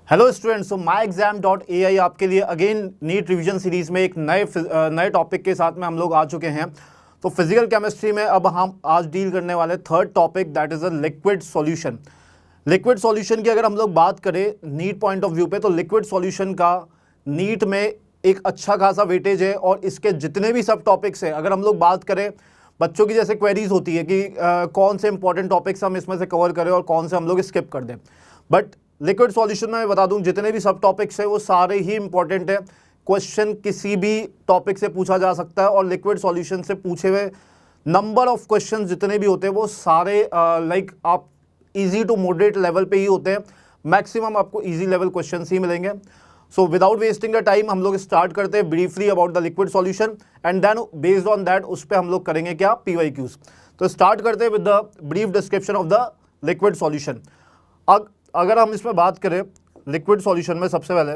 Hello students, so my exam dot AI आपके लिए again NEET revision series में एक नए टॉपिक के साथ में हम लोग आ चुके हैं। तो फिजिकल केमिस्ट्री में अब हम आज डील करने वाले third topic that is a liquid solution. Liquid solution की अगर हम लोग बात करें नीट पॉइंट ऑफ व्यू पे, तो लिक्विड सॉल्यूशन का नीट में एक अच्छा खासा वेटेज है और इसके जितने भी सब टॉपिक्स हैं, अगर हम लोग बात करें बच्चों की जैसे क्वेरीज होती है कि कौन से इंपॉर्टेंट टॉपिक्स हम इसमें से कवर करें और कौन से हम लोग स्किप कर दें, बट लिक्विड सॉल्यूशन में मैं बता दूं जितने भी सब टॉपिक्स हैं वो सारे ही इंपॉर्टेंट है। क्वेश्चन किसी भी टॉपिक से पूछा जा सकता है और लिक्विड सॉल्यूशन से पूछे हुए नंबर ऑफ क्वेश्चन जितने भी होते हैं वो सारे आप इजी टू मॉडरेट लेवल पे ही होते हैं। मैक्सिमम आपको इजी लेवल क्वेश्चन ही मिलेंगे। So without wasting the time हम लोग स्टार्ट करते हैं briefly about the liquid solution and then based on that उस पर हम लोग करेंगे क्या, PYQs। तो स्टार्ट करते हैं with the brief description of the liquid solution. अगर हम इसमें बात करें लिक्विड सॉल्यूशन में, सबसे पहले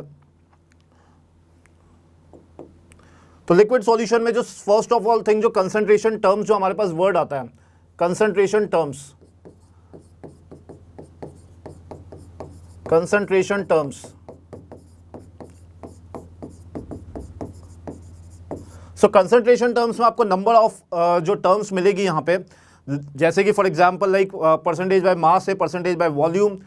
तो लिक्विड सॉल्यूशन में जो फर्स्ट ऑफ ऑल थिंग जो कंसंट्रेशन टर्म्स जो हमारे पास वर्ड आता है, कंसंट्रेशन टर्म्स, कंसंट्रेशन टर्म्स। सो कंसंट्रेशन टर्म्स में आपको नंबर ऑफ जो टर्म्स मिलेगी यहाँ पे, जैसे कि for example like percentage by mass है, percentage by volume,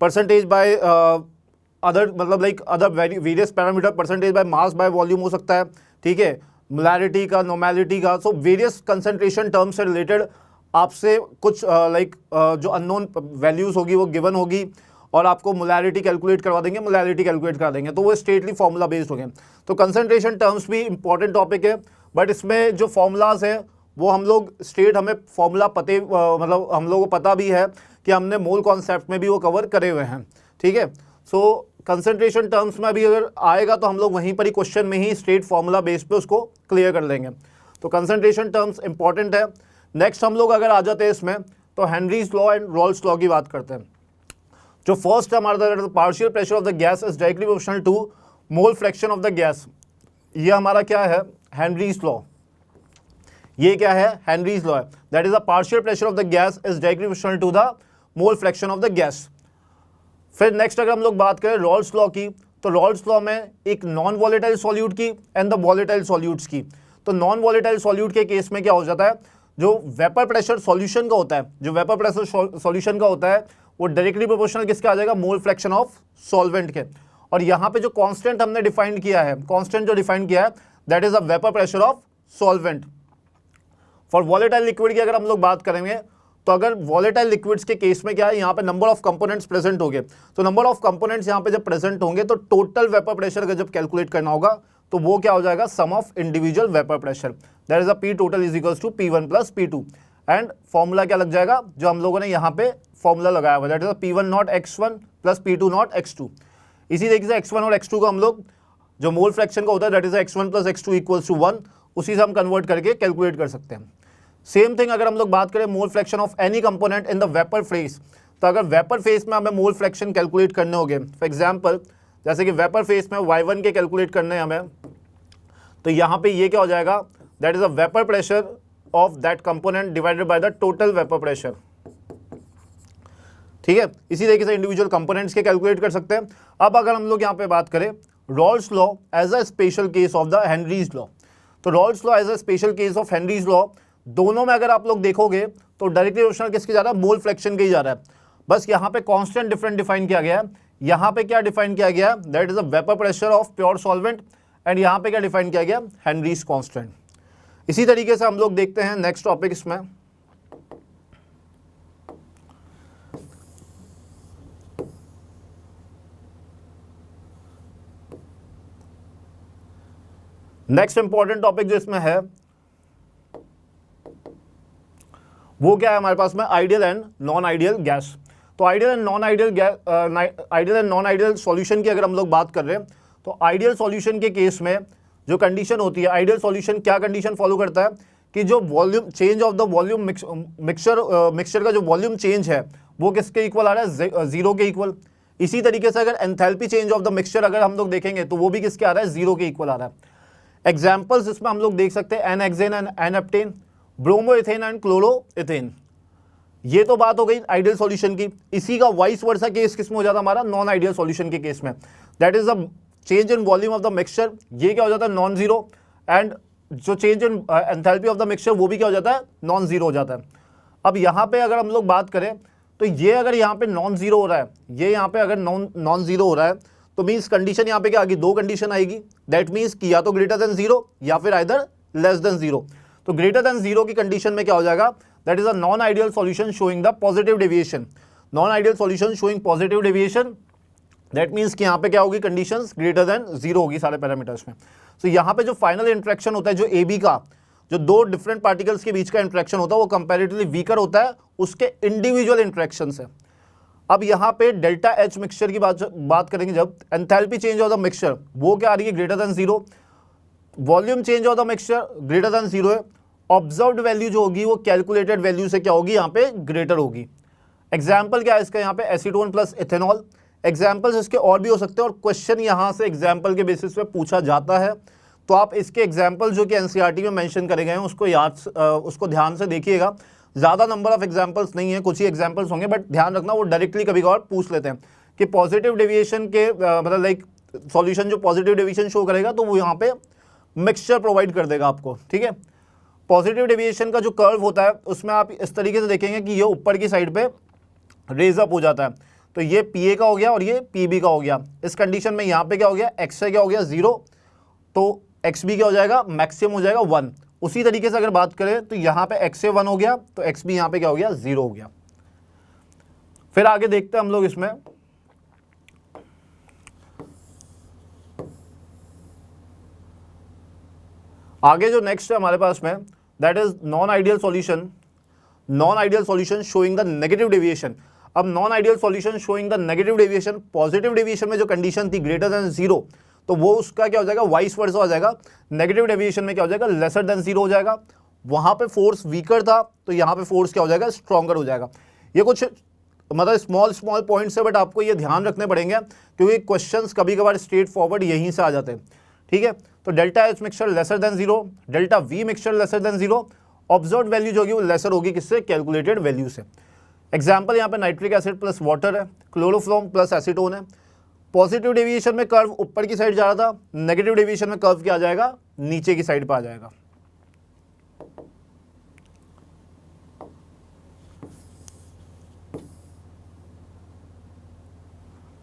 percentage by other मतलब like other various parameter, percentage by mass by volume हो सकता है, ठीक है, मोलैरिटी का, नॉर्मेलिटी का। सो वेरियस कंसंट्रेशन टर्म से रिलेटेड आपसे कुछ जो अननोन वैल्यूज होगी वो गिवन होगी और आपको मोलैरिटी कैलकुलेट करवा देंगे, मोलैरिटी कैलकुलेट करा देंगे, तो वो स्ट्रेटली फॉर्मूला बेस्ड हो गए। तो कंसंट्रेशन टर्म्स भी इंपॉर्टेंट टॉपिक है, बट इसमें जो फॉर्मूलाज है वो हम लोग स्ट्रेट हमें फॉर्मूला मतलब हम लोगों को पता भी है कि हमने मोल कॉन्सेप्ट में भी वो कवर करे हुए हैं, ठीक है। सो कंसंट्रेशन टर्म्स में अभी अगर आएगा तो हम लोग वहीं पर ही क्वेश्चन में ही स्ट्रेट फॉर्मूला बेस पे उसको क्लियर कर लेंगे। तो कंसंट्रेशन टर्म्स इंपॉर्टेंट है। नेक्स्ट हम लोग अगर आ जाते हैं इसमें तो Henry's law and Raoult's law की बात करते हैं। जो फर्स्ट हमारा partial pressure of the gas is directly proportional to mole fraction of the gas. ये हमारा क्या है, हेनरीज लॉ। ये क्या है, हेनरीज लॉ है। That is the partial pressure of the gas is directly proportional to the mole fraction of the gas. फिर next अगर हम लोग बात करें रॉल्स लॉ की, तो रॉल्स लॉ में एक नॉन वॉलेटाइल सॉल्यूट की एंड द वॉलेटाइल सॉल्यूट्स की। तो नॉन वॉलेटाइल सॉल्यूट के केस में क्या हो जाता है, जो वेपर प्रेशर सॉल्यूशन का होता है, जो वेपर प्रेशर सॉल्यूशन का होता है वो डायरेक्टली प्रोपोर्शनल किसके आ जाएगा, मोल फ्रैक्शन ऑफ सॉल्वेंट के। और यहाँ पे जो कांस्टेंट हमने डिफाइन किया है, कांस्टेंट जो डिफाइन किया है that is a vapour pressure of solvent. For volatile liquid की अगर हम लोग बात करेंगे तो अगर वॉलेटाइल लिक्विड्स के केस में क्या है, यहाँ पे नंबर ऑफ कंपोनेंट्स प्रेजेंट होंगे। तो नंबर ऑफ कंपोनेंट्स यहाँ पे जब प्रेजेंट होंगे तो टोटल वेपर प्रेशर अगर जब कैलकुलेट करना होगा तो वो क्या हो जाएगा, sum of individual vapour pressure, that is a P total is equals to P1 plus P2। And formula क्या लग जाएगा, जो हम लोगों ने यहाँ पे फॉर्मूला लगाया हुआ, that is P1 not x1 plus P2 not x2। इसी तरीके से x1 और x2 को हम लोग जो मोल फ्रैक्शन का होता है that is x1 plus x2 equals to 1, उसी से हम कन्वर्ट करके कैलकुलेट कर सकते हैं। सेम थिंग अगर हम लोग बात करें मोल fraction of any component in the vapour phase, तो अगर वेपर फेज में हमें मोल फ्रैक्शन कैलकुलेट करने होंगे, फॉर एग्जांपल जैसे कि वेपर फेज में y1 के कैलकुलेट करने हैं हमें, तो यहाँ पे ये क्या हो जाएगा, that is a vapour pressure of that component divided by the total vapour pressure, ठीक है। इसी तरीके से इंडिविजुअल कंपोनेंट्स के कैलकुलेट कर सकते हैं। अब अगर हम लोग यहाँ पे बात करें Raoult's law as a special case of the Henry's law, तो Raoult's law as a special case of Henry's law, दोनों में अगर आप लोग देखोगे तो डायरेक्टली प्रोपोर्शनल किसके जा रहा है, मोल फ्रैक्शन के ही जा रहा है। बस यहाँ पे कांस्टेंट डिफरेंट डिफाइन किया गया है। यहाँ पे क्या डिफाइन किया गया है, that is a vapour pressure of pure solvent, and यहाँ पे क्या डिफाइन किया गया, हेनरीज कांस्टेंट। इसी तरीके से हम लोग देखते हैं नेक्स्ट टॉपिक इसमें, नेक्स्ट इंपॉर्टेंट टॉपिक जो इसमें है वो क्या है हमारे पास में, ideal and non ideal gas. तो ideal and non ideal gas, ideal and non ideal solution की अगर हम लोग बात कर रहे हैं तो आइडियल सॉल्यूशन के केस में जो कंडीशन होती है, आइडियल सॉल्यूशन क्या कंडीशन फॉलो करता है कि जो volume change of the volume mixture का जो वॉल्यूम चेंज है वो किसके इक्वल आ रहा है, जीरो के इक्वल। इसी तरीके से अगर enthalpy change of the mixture अगर हम लोग देखेंगे तो वो भी किसके आ रहा है, जीरो के इक्वल आ रहा है। एग्जाम्पल्स इसमें हम लोग देख सकते हैं N-hexane and n-heptane, bromo ethane and chloro ethane. ये तो बात हो गई आइडियल सॉल्यूशन की। इसी का वाइस वर्सा केस किस में हो जाता है हमारा, नॉन आइडियल सॉल्यूशन के केस में, that is the change in volume of the mixture, ये क्या हो जाता है नॉन जीरो, एंड जो change in enthalpy of the mixture वो भी क्या हो जाता है नॉन जीरो हो जाता है। अब यहाँ पे अगर हम लोग बात करें तो ये अगर यहाँ पे नॉन जीरो हो रहा है, ये यहाँ पे अगर नॉन जीरो हो रहा है तो मीन्स कंडीशन यहाँ पे क्या आएगी, दो कंडीशन आएगी, दैट मीन्स कि या तो ग्रेटर देन जीरो या फिर आइदर लेस देन जीरो। तो ग्रेटर देन जीरो की कंडीशन में क्या हो जाएगा, that is a non ideal solution showing the positive deviation, non ideal solution showing positive deviation, that means कि यहाँ पे क्या होगी, कंडीशंस ग्रेटर देन जीरो होगी सारे पैरामीटर्स में। तो यहाँ पे जो फाइनल इंट्रैक्शन होता है जो ए बी का, जो दो डिफरेंट पार्टिकल्स के बीच का इंट्रैक्शन होता है वो कंपैरेटिवली वीकर होता है उसके इंडिविजुअल इंट्रैक्शन से। अब यहाँ पे डेल्टा एच मिक्सचर की बात करेंगे, जब enthalpy change of the mixture वो क्या आ रही है greater than zero, volume change of the mixture greater than zero है, ऑब्जर्व्ड वैल्यू जो होगी वो कैलकुलेटेड वैल्यू से क्या होगी यहाँ पे ग्रेटर होगी। एग्जाम्पल क्या है इसका, यहाँ पे एसीटोन प्लस इथेनॉल, एग्जाम्पल्स इसके और भी हो सकते हैं और क्वेश्चन यहाँ से एग्जाम्पल के बेसिस पे पूछा जाता है। तो आप इसके एग्जाम्पल जो कि एनसीईआरटी में मेंशन करे गए हैं उसको ध्यान से देखिएगा। ज़्यादा नंबर ऑफ एग्जाम्पल्स नहीं है, कुछ ही एग्जाम्पल्स होंगे, बट ध्यान रखना वो डायरेक्टली कभी कभार पूछ लेते हैं कि पॉजिटिव डेविएशन के मतलब लाइक सॉल्यूशन जो पॉजिटिव डेविएशन शो करेगा तो वो यहाँ पे मिक्सचर प्रोवाइड कर देगा आपको, ठीक है। पॉजिटिव डेविएशन का जो कर्व होता है उसमें आप इस तरीके से देखेंगे कि ये ऊपर की साइड पे रेज अप हो जाता है, तो ये पी ए का हो गया और ये पी बी का हो गया। इस कंडीशन में यहाँ पे क्या हो गया, एक्स से क्या हो गया जीरो, तो एक्स बी क्या हो जाएगा मैक्सिमम हो जाएगा वन। उसी तरीके से अगर बात करें तो यहाँ पे एक्स से वन हो गया तो एक्स बी यहाँ पे क्या हो गया जीरो हो गया। फिर आगे देखते हैं हम लोग इसमें, आगे जो नेक्स्ट है हमारे पास में that is non ideal solution, non ideal solution showing the negative deviation. अब non ideal solution showing the negative deviation, positive deviation में जो कंडीशन थी ग्रेटर देन जीरो तो वो उसका क्या हो जाएगा वाइस वर्सा हो जाएगा, नेगेटिव डेविएशन में क्या हो जाएगा लेसर देन जीरो हो जाएगा। वहां पे फोर्स वीकर था तो यहाँ पे फोर्स क्या हो जाएगा स्ट्रॉन्गर हो जाएगा। ये कुछ मतलब स्मॉल पॉइंट्स है बट आपको ये ध्यान रखने पड़ेंगे क्योंकि क्वेश्चंस कभी कभार स्ट्रेट फॉरवर्ड यहीं से आ जाते हैं, ठीक है। तो delta H mixture lesser than zero, delta we mixture lesser than zero, observe value जो होगी वो लेसर होगी किससे, कैलकुलेटेड वैल्यू से। एग्जाम्पल यहाँ पे नाइट्रिक एसिड प्लस वाटर है, क्लोरोफॉर्म प्लस एसीटोन है। पॉजिटिव डेविएशन में कर्व ऊपर की साइड जा रहा था, नेगेटिव डेविएशन में कर्व क्या आ जाएगा नीचे की साइड पर आ जाएगा।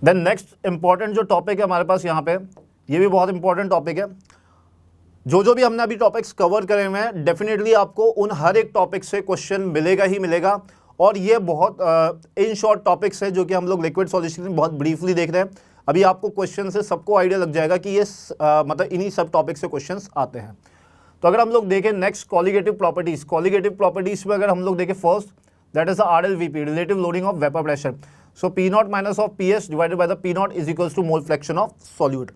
देन नेक्स्ट इंपॉर्टेंट जो टॉपिक है हमारे पास यहाँ पे, ये भी बहुत इंपॉर्टेंट टॉपिक है। जो भी हमने अभी टॉपिक्स कवर करे हुए हैं डेफिनेटली आपको उन हर एक टॉपिक से क्वेश्चन मिलेगा ही मिलेगा और ये बहुत इन शॉर्ट टॉपिक्स है जो कि हम लोग लिक्विड सॉल्यूशन में बहुत ब्रीफली देख रहे हैं। अभी आपको क्वेश्चन से सबको आइडिया लग जाएगा कि ये मतलब इन्हीं सब टॉपिक से क्वेश्चंस आते हैं। तो अगर हम लोग देखें next colligative properties, colligative properties में अगर हम लोग देखें first that is the RLVP, relative lowering of vapour pressure. So P naught minus of PS divided by the P naught is equals to mole fraction of solute.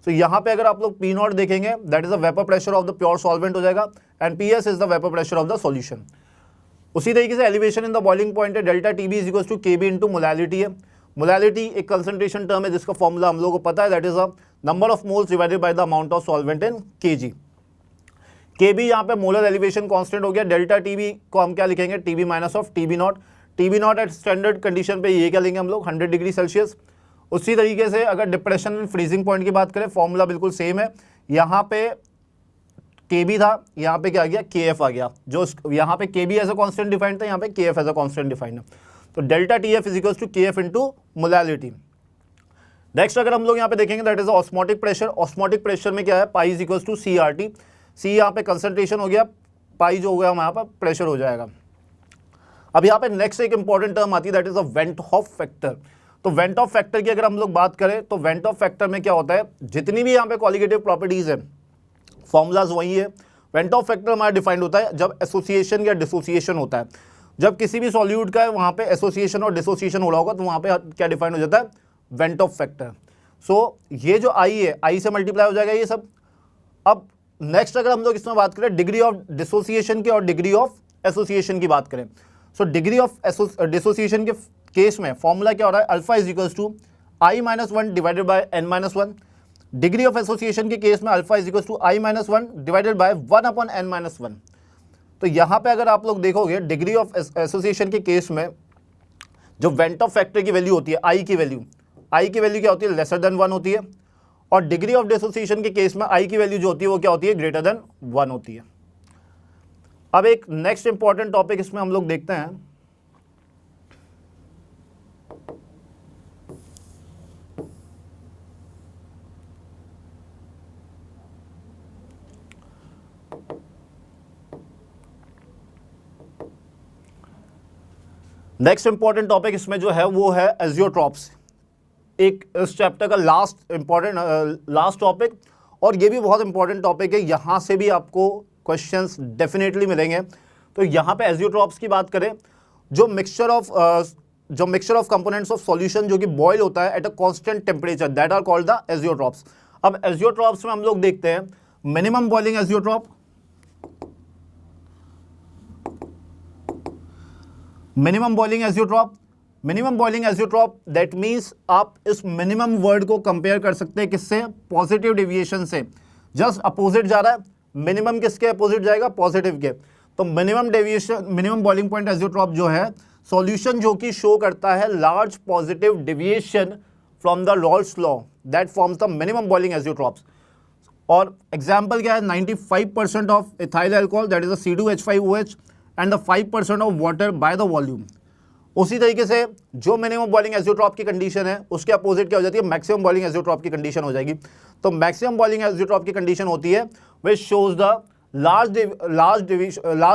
तो यहाँ पे अगर आप लोग P नॉट देखेंगे that is the vapour pressure of the pure solvent हो जाएगा and PS is the vapour pressure of the solution. उसी तरीके से elevation in the boiling point है, delta TB is equals to KB into molality है। Molality एक concentration term है जिसका फॉर्मूला हम लोगों को पता है, that is a number of moles divided by the amount of solvent in kg। KB यहाँ पे मोलर एलिवेशन कांस्टेंट हो गया, डेल्टा TB को हम क्या लिखेंगे TB minus of TB not. TB not at standard condition पे ये क्या लेंगे हम लोग 100 डिग्री सेल्सियस। उसी तरीके से अगर डिप्रेशन एंड फ्रीजिंग पॉइंट की बात करें फॉर्मूला बिल्कुल सेम है, यहाँ पे KB था, यहाँ पे क्या आ गया KF आ गया, जो यहाँ पे KB as a constant defined था, यहाँ पे KF as a constant defined है। तो delta TF is equals to KF into molality. Next अगर हम लोग यहाँ पे देखेंगे that is osmotic pressure. Osmotic pressure में क्या है pi is equals to CRT। C यहाँ पे कंसंट्रेशन हो गया, पाई जो हो गया यहाँ पर प्रेशर हो जाएगा। अब यहाँ पे नेक्स्ट एक इंपॉर्टेंट टर्म आती है that is a went half factor. तो वेंट ऑफ फैक्टर की अगर हम लोग बात करें तो वेंट ऑफ फैक्टर में क्या होता है, जितनी भी यहाँ पे कॉलिगेटिव प्रॉपर्टीज है फॉर्मूलाज वही है। वेंट ऑफ फैक्टर हमारा डिफाइंड होता है जब एसोसिएशन या डिसोसिएशन होता है, जब किसी भी सॉल्यूट का वहाँ पे एसोसिएशन और डिसोसिएशन हो रहा होगा तो वहाँ पे क्या डिफाइंड हो जाता है वेंट ऑफ फैक्टर। सो ये जो आई है आई से मल्टीप्लाई हो जाएगा ये सब। अब नेक्स्ट अगर हम लोग इसमें बात करें डिग्री ऑफ डिसोसिएशन की और डिग्री ऑफ एसोसिएशन की बात करें, सो डिग्री ऑफ डिसोसिएशन के केस में फॉर्मूला क्या हो रहा है alpha is equals to I-1 divided by n-1। Degree of association के केस में alpha is equals to I-1 divided by 1/n-1। तो यहाँ पे अगर आप लोग देखोगे डिग्री ऑफ एसोसिएशन के केस में जो वेंटॉफ फैक्टर की वैल्यू होती है, आई की वैल्यू क्या होती है, लेसर देन 1 होती है, और डिग्री ऑफ डिसोसिएशन के केस में आई की वैल्यू जो होती है वो क्या होती है, ग्रेटर देन 1 होती है। अब एक नेक्स्ट इंपॉर्टेंट टॉपिक इसमें हम लोग देखते हैं, नेक्स्ट इंपॉर्टेंट टॉपिक इसमें जो है वो है एजियोट्रॉप्स, एक इस चैप्टर का लास्ट टॉपिक, और ये भी बहुत इंपॉर्टेंट टॉपिक है, यहाँ से भी आपको क्वेश्चंस डेफिनेटली मिलेंगे। तो यहाँ पे एजियोट्रॉप्स की बात करें, जो mixture of components of solution जो कि बॉयल होता है at a constant temperature, that are called the azeotropes. अब एजियोट्रॉप्स में हम लोग देखते हैं minimum boiling azeotrope, minimum boiling azeotrope that means आप इस मिनिमम वर्ड को कंपेयर कर सकते हैं किससे, पॉजिटिव डेविएशन से, जस्ट अपोजिट जा रहा है, मिनिमम किसके अपोजिट जाएगा, पॉजिटिव के। तो मिनिमम बॉइलिंग पॉइंट एजियोट्रॉप जो है सॉल्यूशन जो कि शो करता है large positive deviation from the Raoult's law, that forms the minimum boiling azeotropes. और एग्जाम्पल क्या है, 95% of ethyl alcohol that is a C2H5OH and the 5% of water by the volume. उसी तरीके से जो मिनिमम बॉइलिंग एजियोट्रॉप की condition है उसके अपोजिट क्या हो जाती है, मैक्सिमम बॉइलिंग एजियोट्रॉप की कंडीशन हो जाएगी। तो मैक्सिमम बॉइलिंग एजियोट्रॉप की कंडीशन होती है विच shows the large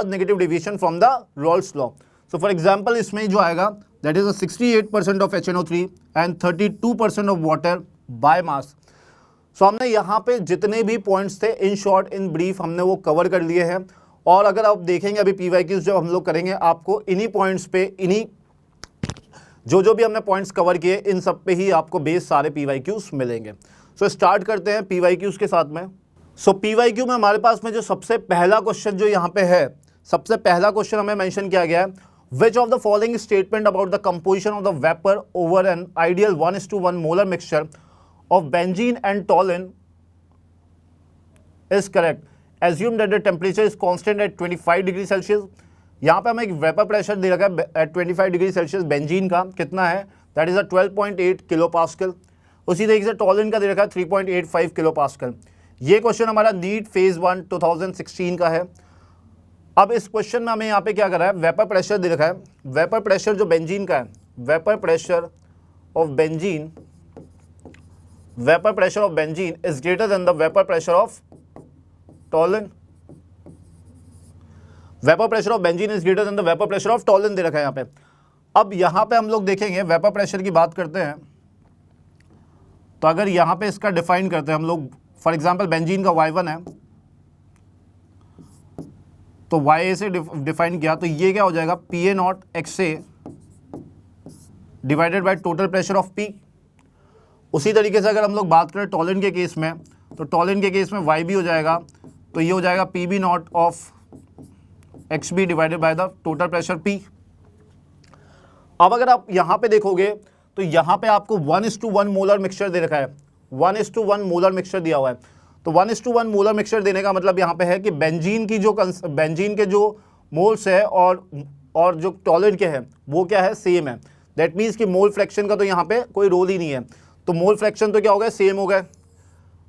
negative deviation from the Raoult's law. So for example इसमें जो आएगा that is 68% of HNO3 and 32% of water by mass. So हमने यहाँ पे जितने भी पॉइंट्स थे इन शॉर्ट इन ब्रीफ हमने वो कवर कर लिए हैं, और अगर आप देखेंगे अभी PYQs जब हम लोग करेंगे आपको इन्हीं पॉइंट्स पे, इन्हीं जो भी हमने पॉइंट्स कवर किए इन सब पे ही आपको बेस सारे PYQs मिलेंगे। सो स्टार्ट करते हैं PYQs के साथ में। सो PYQ में हमारे पास में जो सबसे पहला क्वेश्चन जो यहाँ पे है, सबसे पहला क्वेश्चन हमें मेंशन किया गया है, which of the following statement about the composition of the vapour over an ideal 1:1 molar mixture of benzene and टॉलिन is correct. Assume that the temperature is constant at 25 degree Celsius. यहाँ पे हमें एक vapour pressure दे रखा है eight 25 degree Celsius, benzene का कितना है, that is 12.8 kilo pascal. उसी तरीके से टॉलिन का दे रखा है 3.85 किलो पास्कल। ये क्वेश्चन हमारा नीट फेज 1 2016 का है। अब इस क्वेश्चन में हमें यहाँ पे क्या करा है, वेपर प्रेशर दे रखा है, वेपर प्रेशर जो बेंजीन का है, vapour pressure of benzene is greater than the vapour pressure of toluene. Vapour pressure of benzene is greater than the vapour pressure of toluene दे रखा है यहाँ पे। अब यहाँ पे हम लोग देखेंगे वेपर प्रेशर की बात करते हैं, तो अगर यहाँ पे इसका डिफाइन करते हैं हम लोग, फॉर एग्जांपल बेंजीन का Y1 है, तो YA से डिफाइन किया तो ये क्या हो जाएगा, PA0XA divided by total pressure of P। उसी तरीके से अगर हम लोग बात करें टॉलिन के केस में, तो टॉलिन के केस में YB हो जाएगा, तो ये हो जाएगा PB0 of XB divided by the total pressure P। अब अगर आप यहाँ पे देखोगे तो यहाँ पे आपको 1:1 मोलर मिक्सचर दे रखा है, 1:1 मोलर मिक्सचर दिया हुआ है। तो 1:1 मोलर मिक्सचर देने का मतलब यहाँ पे है कि बेंजीन के जो मोल्स है और जो टॉलिन के हैं वो क्या है, सेम है। दैट मीन्स कि मोल फ्रैक्शन का तो यहाँ पे कोई रोल ही नहीं है, तो मोल फ्रैक्शन तो क्या हो गया, सेम हो गए।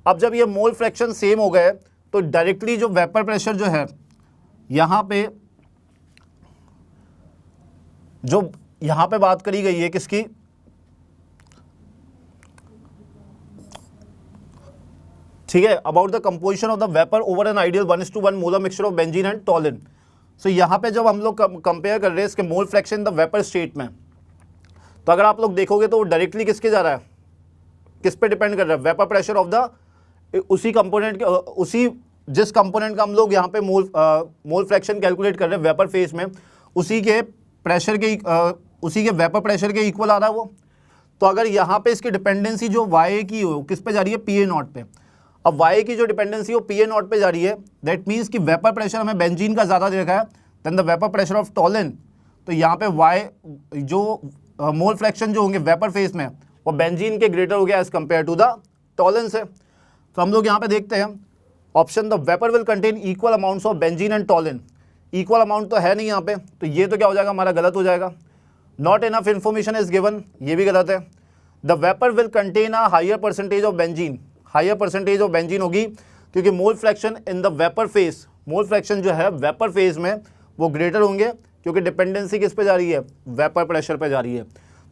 अब जब ये मोल फ्रैक्शन सेम हो गए तो डायरेक्टली जो वेपर प्रेशर जो है यहाँ पे बात करी गई है किसकी, ठीक है, about the composition of the vapour over an ideal 1:1 molar mixture of benzene and toluene. So यहाँ पे जब हम लोग कंपेयर कर रहे हैं इसके mole fraction the vapour state में, तो अगर आप लोग देखोगे तो वो डायरेक्टली किसके जा रहा है, किस पे डिपेंड कर रहा है, वेपर प्रेशर ऑफ द उसी कंपोनेंट के, जिस कंपोनेंट का हम लोग यहाँ पे मोल फ्रैक्शन कैलकुलेट कर रहे हैं वेपर फेज में, उसी के वेपर प्रेशर के इक्वल आ रहा है वो। तो अगर यहाँ पे इसकी डिपेंडेंसी जो YA की हो किस पे जा रही है, PA0 पे। अब YA की जो डिपेंडेंसी हो PA0 पे जा रही है, दैट मीन्स कि वेपर प्रेशर हमें बेंजीन का ज़्यादा दे रखा है than the vapour pressure of toluene. तो यहाँ पे जो मोल फ्रैक्शन जो होंगे वेपर फेज में वो बेंजीन के ग्रेटर हो गया as compare to the toluene से। तो हम लोग यहाँ पे देखते हैं option, the vapour will contain equal amounts of benzene and toluene. Equal amount तो है नहीं यहाँ पे, तो ये तो क्या हो जाएगा हमारा, गलत हो जाएगा। Not enough information is given, ये भी गलत है। The vapour will contain a higher percentage of benzene, higher percentage of benzene होगी क्योंकि mole fraction in the vapour phase, mole fraction जो है वेपर फेज में वो ग्रेटर होंगे क्योंकि डिपेंडेंसी किस पे जा रही है, वेपर प्रेशर पे जा रही है।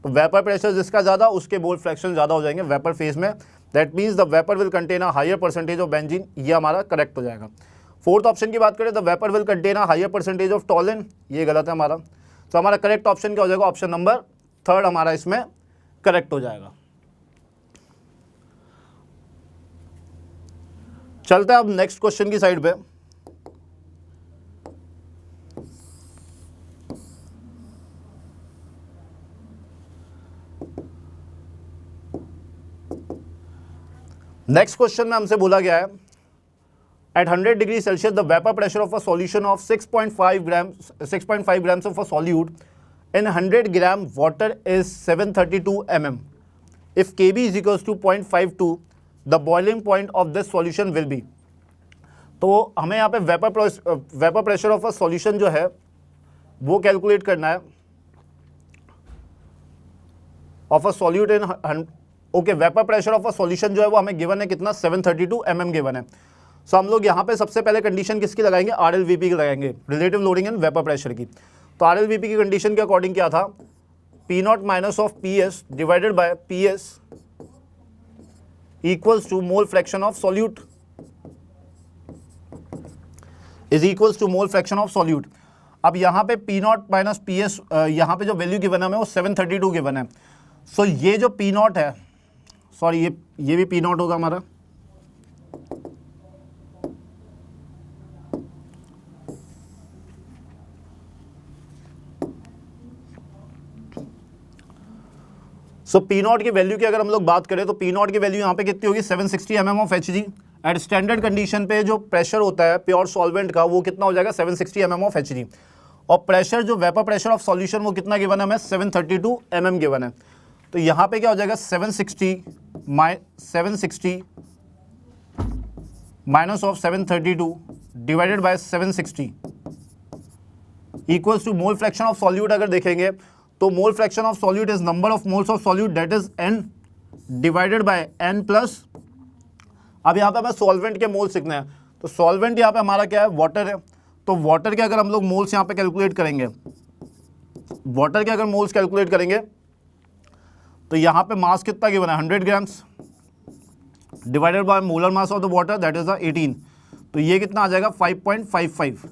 तो वेपर प्रेशर जिसका ज़्यादा उसके मोल फ्रैक्शन ज़्यादा हो जाएंगे वेपर फेज में। That means the vapour will contain a higher percentage of benzene, ये हमारा करेक्ट हो जाएगा। फोर्थ ऑप्शन की बात करें, the vapour will contain a higher percentage of toluene, ये गलत है हमारा। तो हमारा करेक्ट ऑप्शन क्या हो जाएगा, ऑप्शन नंबर 3 हमारा इसमें करेक्ट हो जाएगा। चलते हैं अब नेक्स्ट क्वेश्चन की साइड पे। नेक्स्ट क्वेश्चन में हमसे बोला गया है at 100 degree Celsius the vapour pressure of a solution of 6.5 grams of a solute in 100 gram water is 732 mm। If Kb is equals to 0.52 the boiling point of this solution will be. तो हमें यहाँ पे vapour pressure of a solution जो है वो calculate करना है of a solute in okay. Vapour pressure of a solution जो है वो हमें गिवन है कितना, 732 mm गिवन है। सो हम लोग यहाँ पे सबसे पहले कंडीशन किसकी लगाएंगे, RLVP की लगाएंगे, relative loading and vapour pressure की। तो RLVP की कंडीशन के अकॉर्डिंग क्या था, P0 minus of PS divided by PS equals to mole fraction of solute, is equals to mole fraction of solute. अब यहाँ पे P0 माइनस PS, यहाँ पे जो वैल्यू गिवन है हमें वो 732 गिवन है। सो ये जो P0 है, सॉरी ये भी P0 होगा हमारा, सो P0 की वैल्यू की अगर हम लोग बात करें तो P0 की वैल्यू यहाँ पे कितनी होगी, 760 mm of Hg। At standard condition पे जो प्रेशर होता है प्योर सॉल्वेंट का वो कितना हो जाएगा, 760 mm ऑफ Hg। और प्रेशर जो वेपर प्रेशर ऑफ सॉल्यूशन वो कितना गिवन है हमें, 732 mm गिवन है। तो यहाँ पे क्या हो जाएगा, 760 minus of 732 divided by 760 equals to mole fraction of solute. अगर देखेंगे तो mole fraction of solute is number of moles of solute that is n divided by n plus, अब यहाँ पे हमें सॉल्वेंट के मोल्स लिखने हैं। तो सॉल्वेंट यहाँ पे हमारा क्या है, वाटर है। तो वाटर के अगर हम लोग मोल्स यहाँ पे कैलकुलेट करेंगे, वाटर के अगर मोल्स कैलकुलेट करेंगे तो यहाँ पे मास कितना गिवन है, 100 grams divided by molar mass of the water that is 18। तो ये कितना आ जाएगा, 5.55।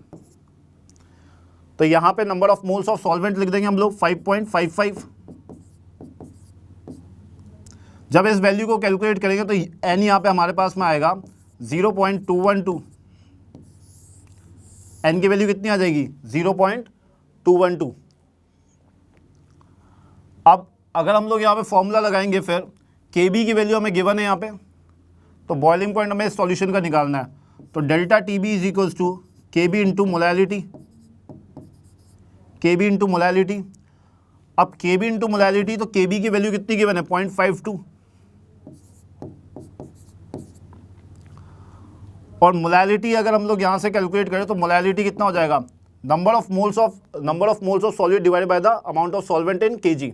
तो यहाँ पे number of moles of solvent लिख देंगे हम लोग 5.55। जब इस वैल्यू को कैलकुलेट करेंगे तो n यहाँ पे हमारे पास में आएगा 0.212। n की वैल्यू कितनी आ जाएगी, 0.212। अब अगर हम लोग यहाँ पे फॉर्मूला लगाएंगे फिर Kb की वैल्यू हमें गिवन है यहाँ पे, तो बॉइलिंग पॉइंट हमें इस सॉल्यूशन का निकालना है। तो delta TB is equals to Kb into molality, Kb into molality. अब Kb इंटू मोलैलिटी, तो Kb की वैल्यू कितनी गिवन है, 0.52। और मोलैलिटी अगर हम लोग यहाँ से कैलकुलेट करें तो मोलैलिटी कितना हो जाएगा, number of moles of solute divided by the amount of solvent in Kg।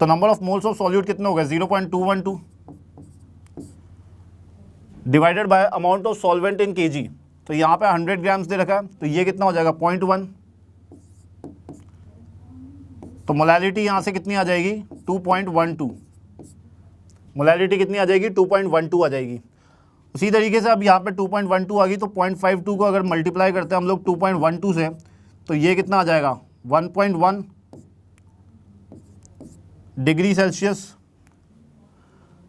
तो number of moles of solute कितना होगा, 0.212 divided by amount of solvent in Kg। तो यहाँ पे 100 ग्राम्स दे रखा है, तो ये कितना हो जाएगा, 0.1। तो मोलैलिटी यहाँ से कितनी आ जाएगी, 2.12। मोलैलिटी कितनी आ जाएगी, 2.12 आ जाएगी। उसी तरीके से अब यहाँ पे 2.12 आ गई, तो 0.52 को अगर मल्टीप्लाई करते हैं हम लोग 2.12 से, तो ये कितना आ जाएगा, 1.1 डिग्री सेल्सियस।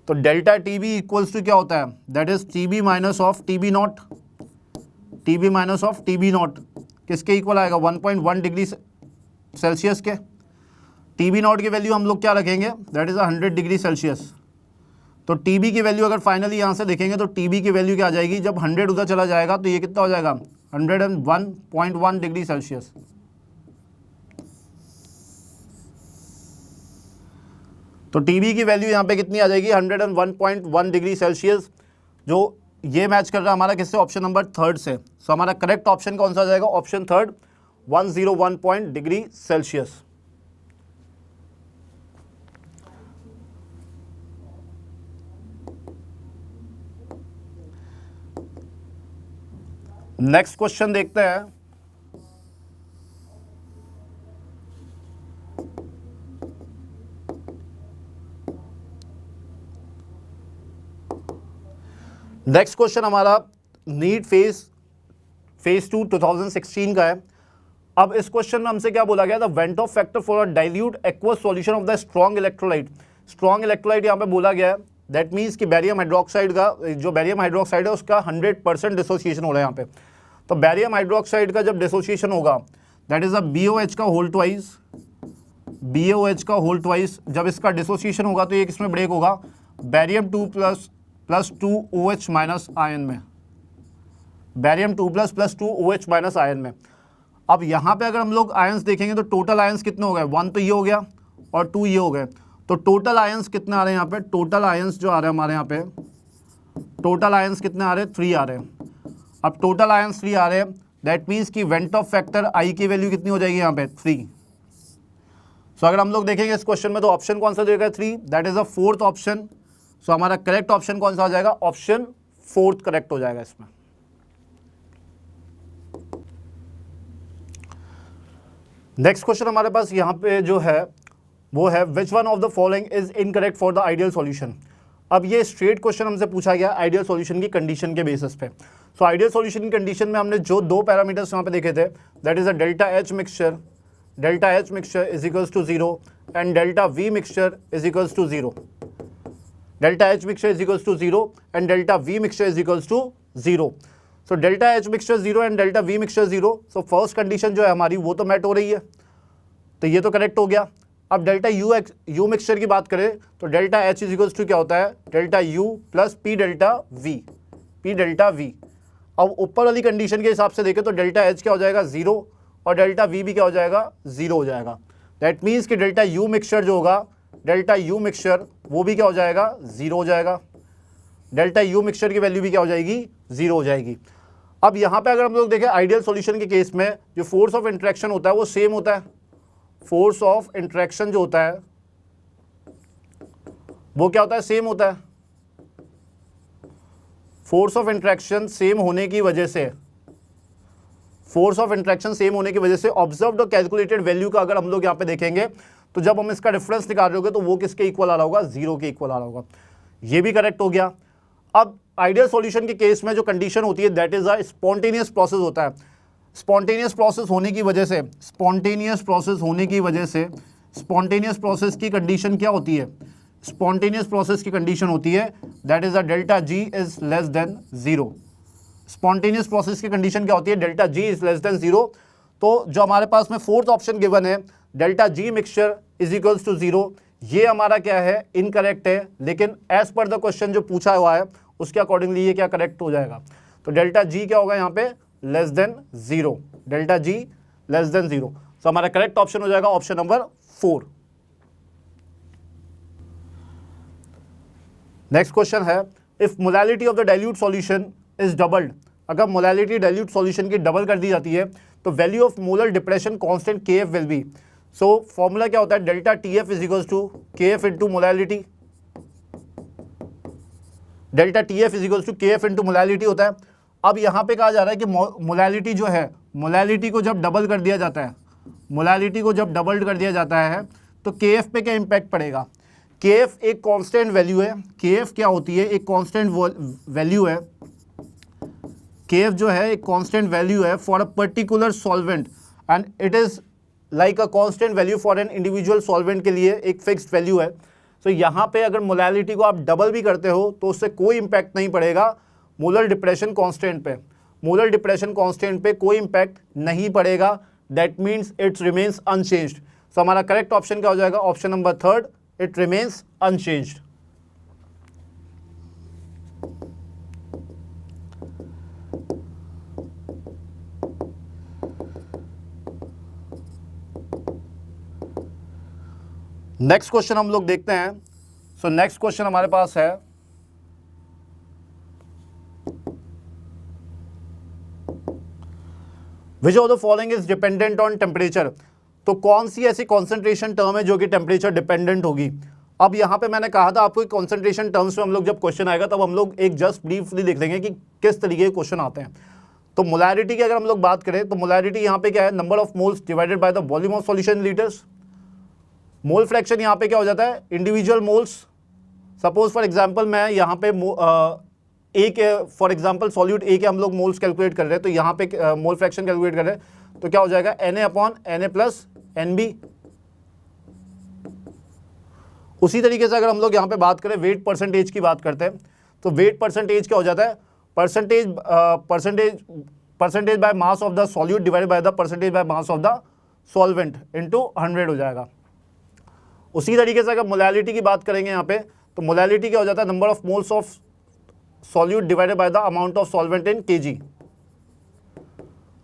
तो डेल्टा TB इक्वल्स टू क्या होता है, that is TB minus of TB not, TB minus of TB not किसके इक्वल आएगा, 1.1 डिग्री सेल्सियस के। TB नॉट की वैल्यू हम लोग क्या रखेंगे, दैट इज 100 डिग्री सेल्सियस। तो TB की वैल्यू अगर फाइनली यहाँ से देखेंगे तो TB की वैल्यू क्या आ जाएगी, जब 100 उधर चला जाएगा तो ये कितना हो जाएगा, 101.1 डिग्री सेल्सियस। तो TB की वैल्यू यहाँ पे कितनी आ जाएगी, 101.1 डिग्री सेल्सियस, जो ये मैच कर रहा है हमारा किससे, ऑप्शन नंबर थर्ड से। सो हमारा करेक्ट ऑप्शन कौन सा आ जाएगा, option third 101 degree Celsius. Next question देखते हैं। नेक्स्ट क्वेश्चन हमारा नीट फेज 2 2016 का है। अब इस क्वेश्चन में हमसे क्या बोला गया था, went of factor for a dilute aqueous solution of the strong electrolyte. Strong electrolyte यहाँ पे बोला गया है, दैट मीन्स कि बैरियम हाइड्रोक्साइड का, जो बैरियम हाइड्रोक्साइड है उसका 100% डिसोसिएशन हो रहा है यहाँ पे। तो बैरियम हाइड्रोक्साइड का जब डिसोसिएशन होगा, दैट इज अ BOH का होल ट्वाइस, BOH का होल ट्वाइस, जब इसका डिसोसिएशन होगा तो ये किसमें ब्रेक होगा, barium 2 plus 2 OH minus ion में, barium 2 plus 2 OH minus ion में। अब यहाँ पे अगर हम लोग आयंस देखेंगे तो टोटल आयंस कितने हो गए, 1 तो ये हो गया और 2 ये हो गए। तो टोटल आयंस कितने आ रहे हैं यहाँ पे, टोटल आयंस जो आ रहे हैं हमारे यहाँ पे, टोटल आयंस कितने आ रहे हैं, 3 आ रहे हैं। अब टोटल आयंस 3 आ रहे हैं, दैट मीन्स कि वेंट ऑफ फैक्टर आई की वैल्यू कितनी हो जाएगी यहाँ पे, 3। सो अगर हम लोग देखेंगे इस क्वेश्चन में तो ऑप्शन कौन सा देगा, 3, that is a fourth option. So हमारा करेक्ट ऑप्शन कौन सा हो जाएगा, ऑप्शन फोर्थ करेक्ट हो जाएगा इसमें। नेक्स्ट क्वेश्चन हमारे पास यहाँ पे जो है वो है, which one of the following is incorrect for the ideal solution. अब ये स्ट्रेट क्वेश्चन हमसे पूछा गया आइडियल सॉल्यूशन की कंडीशन के बेसिस पे। सो आइडियल सॉल्यूशन की कंडीशन में हमने जो 2 पैरामीटर्स यहाँ पे देखे थे, that is a delta H mixture is equals to 0 and delta V mixture is equals to 0। Delta H mixture is equals to 0 and delta V mixture is equals to 0। So delta H mixture 0 and delta V mixture 0। So first condition जो है हमारी वो तो mat हो रही है, तो ये तो करेक्ट हो गया। अब डेल्टा U मिक्सचर की बात करें तो delta H is equals to क्या होता है, delta U plus P delta V। अब ऊपर वाली कंडीशन के हिसाब से देखें तो डेल्टा H क्या हो जाएगा, 0 और डेल्टा V भी क्या हो जाएगा, 0 हो जाएगा। दैट मीन्स कि डेल्टा U मिक्सचर जो होगा, डेल्टा U मिक्सचर वो भी क्या हो जाएगा, 0 हो जाएगा। डेल्टा U मिक्सचर की वैल्यू भी क्या हो जाएगी, 0 हो जाएगी। अब यहाँ पे अगर हम लोग देखें आइडियल सॉल्यूशन के केस में जो फोर्स ऑफ इंटरेक्शन होता है वो सेम होता है। फोर्स ऑफ इंटरेक्शन जो होता है वो क्या होता है, सेम होता है। फोर्स ऑफ इंटरेक्शन सेम होने की वजह से, फोर्स ऑफ इंटरेक्शन सेम होने की वजह से ऑब्जर्व्ड और कैलकुलेटेड वैल्यू का अगर हम लोग यहाँ पे देखेंगे तो जब हम इसका डिफरेंस निकाल रहे होंगे तो वो किसके इक्वल आ रहा होगा, 0 के इक्वल आ रहा होगा। ये भी करेक्ट हो गया। अब आइडियल सॉल्यूशन के केस में जो कंडीशन होती है that is a spontaneous process होता है। स्पॉन्टेनियस प्रोसेस होने की वजह से, स्पॉन्टेनियस प्रोसेस की कंडीशन क्या होती है, स्पॉन्टेनियस प्रोसेस की कंडीशन होती है that is a delta G is less than 0। Spontaneous process की कंडीशन क्या होती है, delta G is less than 0। तो जो हमारे पास में फोर्थ ऑप्शन गिवन है, delta G mixture is equals to 0, ये हमारा क्या है, इनकरेक्ट है। लेकिन एज पर द क्वेश्चन जो पूछा हुआ है उसके अकॉर्डिंगली ये क्या करेक्ट हो जाएगा। तो डेल्टा G क्या होगा यहाँ पे, less than 0, delta G less than 0। तो हमारा करेक्ट ऑप्शन हो जाएगा ऑप्शन नंबर 4। नेक्स्ट क्वेश्चन है, if molality of the dilute solution is doubled. अगर मोलैलिटी डाइल्यूट सॉल्यूशन की डबल कर दी जाती है तो value of molar depression constant Kf will be. So formula क्या होता है, delta TF is equals to Kf into molality. Delta TF is equals to Kf into molality होता है। अब यहाँ पे कहा जा रहा है कि मोलैलिटी जो है, मोलैलिटी को जब डबल कर दिया जाता है, मोलैलिटी को जब डबल कर दिया जाता है तो Kf पे क्या इंपैक्ट पड़ेगा। Kf एक कांस्टेंट वैल्यू है। Kf क्या होती है, एक कांस्टेंट वैल्यू है। Kf जो है एक कांस्टेंट वैल्यू है for a particular solvent and it is like a constant value for an individual solvent के लिए एक फिक्स्ड वैल्यू है। तो यहाँ पे अगर मोलैलिटी को आप डबल भी करते हो तो उससे कोई इंपैक्ट नहीं पड़ेगा मोलर डिप्रेशन कांस्टेंट पे। मोलर डिप्रेशन कांस्टेंट पे कोई इंपैक्ट नहीं पड़ेगा, that means it's remains unchanged. So हमारा करेक्ट ऑप्शन क्या हो जाएगा, option number 3, it remains unchanged. Next question हम लोग देखते हैं। सो नेक्स्ट क्वेश्चन हमारे पास है, which of the following is dependent on temperature, तो कौन सी ऐसी कॉन्सेंट्रेशन टर्म है जो कि टेम्परेचर डिपेंडेंट होगी। अब यहाँ पे मैंने कहा था आपको कॉन्सेंट्रेशन टर्म्स में हम लोग जब क्वेश्चन आएगा तब हम लोग एक जस्ट ब्रीफली देख लेंगे कि किस तरीके के क्वेश्चन आते हैं। तो मोलैरिटी की अगर हम लोग बात करें तो मोलैरिटी यहाँ पे क्या है, number of moles divided by the volume of solution litres. Mole fraction यहाँ पे क्या हो जाता है, individual moles. Suppose for example मैं यहाँ पे ए के फॉर एग्जांपल सॉल्यूट ए के हम लोग मोल्स कैलकुलेट कर रहे हैं, तो यहाँ पे मोल फ्रैक्शन कैलकुलेट कर रहे हैं तो क्या हो जाएगा Na/Na प्लस NB। उसी तरीके से अगर हम लोग यहाँ पे बात करें वेट परसेंटेज की बात करते हैं तो वेट परसेंटेज क्या हो जाता है, percentage by mass of the solute divided by the percentage by mass of the solvent into 100 हो जाएगा। उसी तरीके से अगर मोलैलिटी की बात करेंगे यहाँ पे तो मोलैलिटी क्या हो जाता है, number of moles of solute divided by the amount of solvent in KG,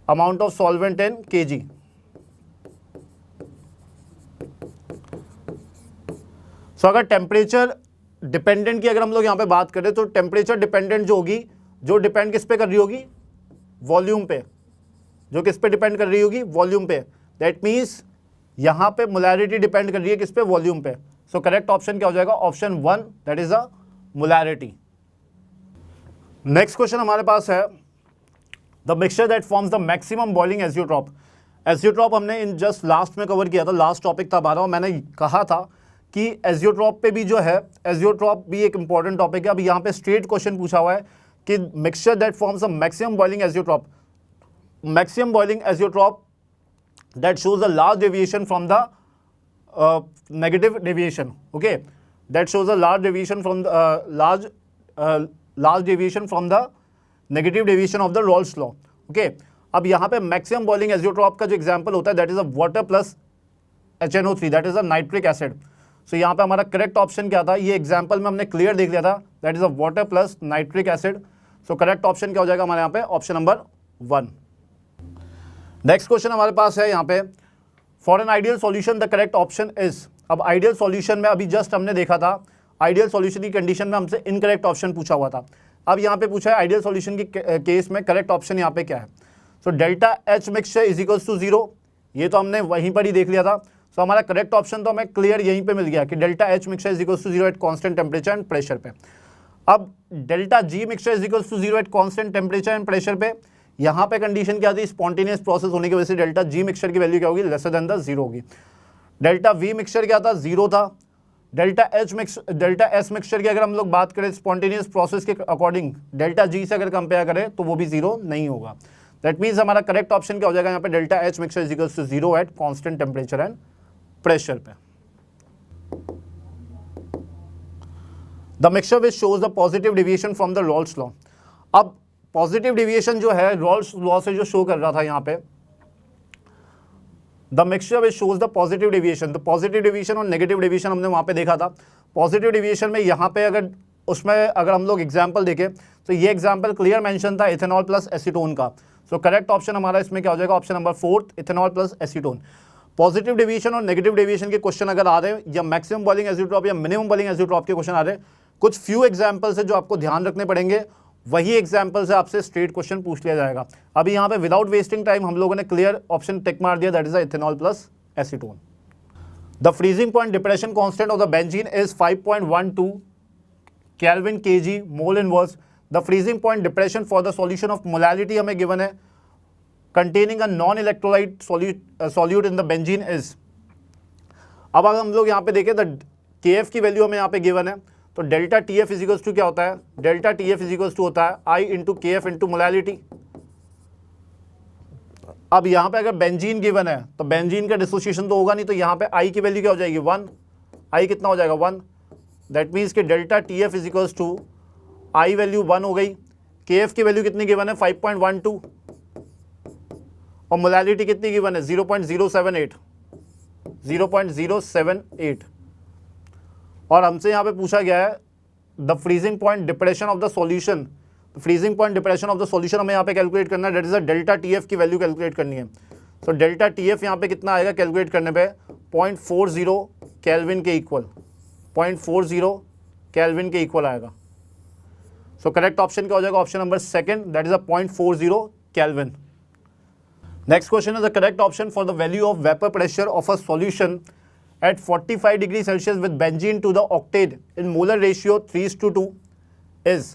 amount of solvent in KG. So अगर टेम्परेचर डिपेंडेंट की अगर हम लोग यहाँ पे बात करें तो टेम्परेचर डिपेंडेंट जो होगी, जो डिपेंड किस पे कर रही होगी, वॉल्यूम पे, जो किस पे डिपेंड कर रही होगी, वॉल्यूम पे। दैट मीन्स यहाँ पे मोलैरिटी डिपेंड कर रही है किस पे, वॉल्यूम पे। सो करेक्ट ऑप्शन क्या हो जाएगा, option 1, that is a molarity. Next question हमारे पास है the mixture that forms the maximum boiling azeotrope. Azeotrope हमने इन जस्ट लास्ट में कवर किया था, लास्ट टॉपिक था हमारा, और मैंने कहा था कि एजियोट्रॉप पे भी जो है, एजियोट्रॉप भी एक इंपॉर्टेंट टॉपिक है। अब यहाँ पे स्ट्रेट क्वेश्चन पूछा हुआ है कि mixture that forms a maximum boiling azeotrope, maximum boiling azeotrope that shows a large deviation from the negative deviation, okay, that shows a large deviation from large deviation from the negative deviation of the Raoult's law, okay. अब यहाँ पे maximum boiling azeotrope का जो example होता है that is a water plus HNO3, that is a nitric acid. So यहाँ पे हमारा करेक्ट ऑप्शन क्या था, ये एग्जाम्पल में हमने क्लियर देख लिया था, that is a water plus nitric acid. So correct option क्या हो जाएगा हमारे यहाँ पे, ऑप्शन नंबर 1। नेक्स्ट क्वेश्चन हमारे पास है यहाँ पे, for an ideal solution the correct option is. अब आइडियल सॉल्यूशन में अभी जस्ट हमने देखा था, आइडियल सॉल्यूशन की कंडीशन में हमसे इनकरेक्ट ऑप्शन पूछा हुआ था। अब यहाँ पे पूछा है आइडियल सॉल्यूशन की केस में करेक्ट ऑप्शन यहाँ पे क्या है। So delta H mixture is equals to 0, ये तो हमने वहीं पर ही देख लिया था। सो हमारा करेक्ट ऑप्शन तो हमें क्लियर यहीं पे मिल गया कि delta H mixture is equals to 0 at constant temperature and pressure पे। अब delta G mixture is equals to 0 at constant temperature and pressure पे, यहाँ पे कंडीशन क्या थी, स्पॉन्टेनियस प्रोसेस होने की वजह से डेल्टा G मिक्सचर की वैल्यू क्या होगी, लेसर देन द 0 होगी। डेल्टा V मिक्सचर क्या था, 0 था। डेल्टा S मिक्सचर की अगर हम लोग बात करें स्पॉन्टेनियस प्रोसेस के अकॉर्डिंग, डेल्टा G से अगर कंपेयर करें तो वो भी 0 नहीं होगा। दैट मीन्स हमारा करेक्ट ऑप्शन क्या हो जाएगा यहाँ पे, delta H mixture is equals to 0 at constant temperature and pressure पे। The mixture which shows the positive deviation from the Raoult's law. अब पॉजिटिव डेविएशन जो है रॉल्स लॉ से जो शो कर रहा था यहाँ पे, the mixture which shows the positive deviation, तो पॉजिटिव डेविएशन और नेगेटिव डेविएशन हमने वहाँ पे देखा था। पॉजिटिव डेविएशन में यहाँ पे अगर उसमें अगर हम लोग एग्जाम्पल देखें तो ये एग्जाम्पल क्लियर मेंशन था इथेनॉल प्लस एसीटोन का। सो करेक्ट ऑप्शन हमारा इसमें क्या हो जाएगा, option number 4, ethanol plus acetone. Positive deviation और नेगेटिव डेविएशन के क्वेश्चन अगर आ रहे हैं, या मैक्सिमम बॉइलिंग एजियोट्रॉप या मिनिमम बॉइलिंग एजियोट्रॉप के क्वेश्चन आ रहे हैं, कुछ फ्यू एग्जाम्पल्स है जो आपको ध्यान रखने पड़ेंगे, वही एग्जाम्पल से आपसे स्ट्रेट क्वेश्चन पूछ लिया जाएगा। अभी यहाँ पे विदाउट वेस्टिंग टाइम हम लोगों ने क्लियर ऑप्शन टिक मार दिया, that is ethanol plus acetone. The freezing point depression constant of the benzene is 5.12 kelvin KG mole inverse. The freezing point depression for the solution of molality हमें given है containing a non electrolyte solute in the benzene is. अब अगर हम लोग यहाँ पे देखें the KF की वैल्यू हमें यहाँ पे गिवन है, तो delta TF is equals to क्या होता है, delta TF is equals to होता है I into KF into molality. अब यहाँ पे अगर बेंजीन गिवन है तो बेंजीन का डिसोसिएशन तो होगा नहीं, तो यहाँ पे I की वैल्यू क्या हो जाएगी, 1। I कितना हो जाएगा, 1। दैट मीन्स कि delta TF is equals to I value 1 हो गई, KF की वैल्यू कितनी गिवन है, 5.12, और मोलैलिटी कितनी गिवन है, 0.078। और हमसे यहाँ पे पूछा गया है the freezing point depression of the solution. Freezing point depression of the solution हमें यहाँ पे कैलकुलेट करना है, that is the delta TF की वैल्यू कैलकुलेट करनी है। सो डेल्टा TF यहाँ पे कितना आएगा कैलकुलेट करने पे, 0.40 केल्विन के इक्वल, 0.40 केल्विन के इक्वल आएगा। सो करेक्ट ऑप्शन क्या हो जाएगा, option number 2, that is a 0.40 kelvin. Next question is the correct option for the value of vapor pressure of a solution at 45 degrees Celsius with benzene to the octane in molar ratio 3:2 is।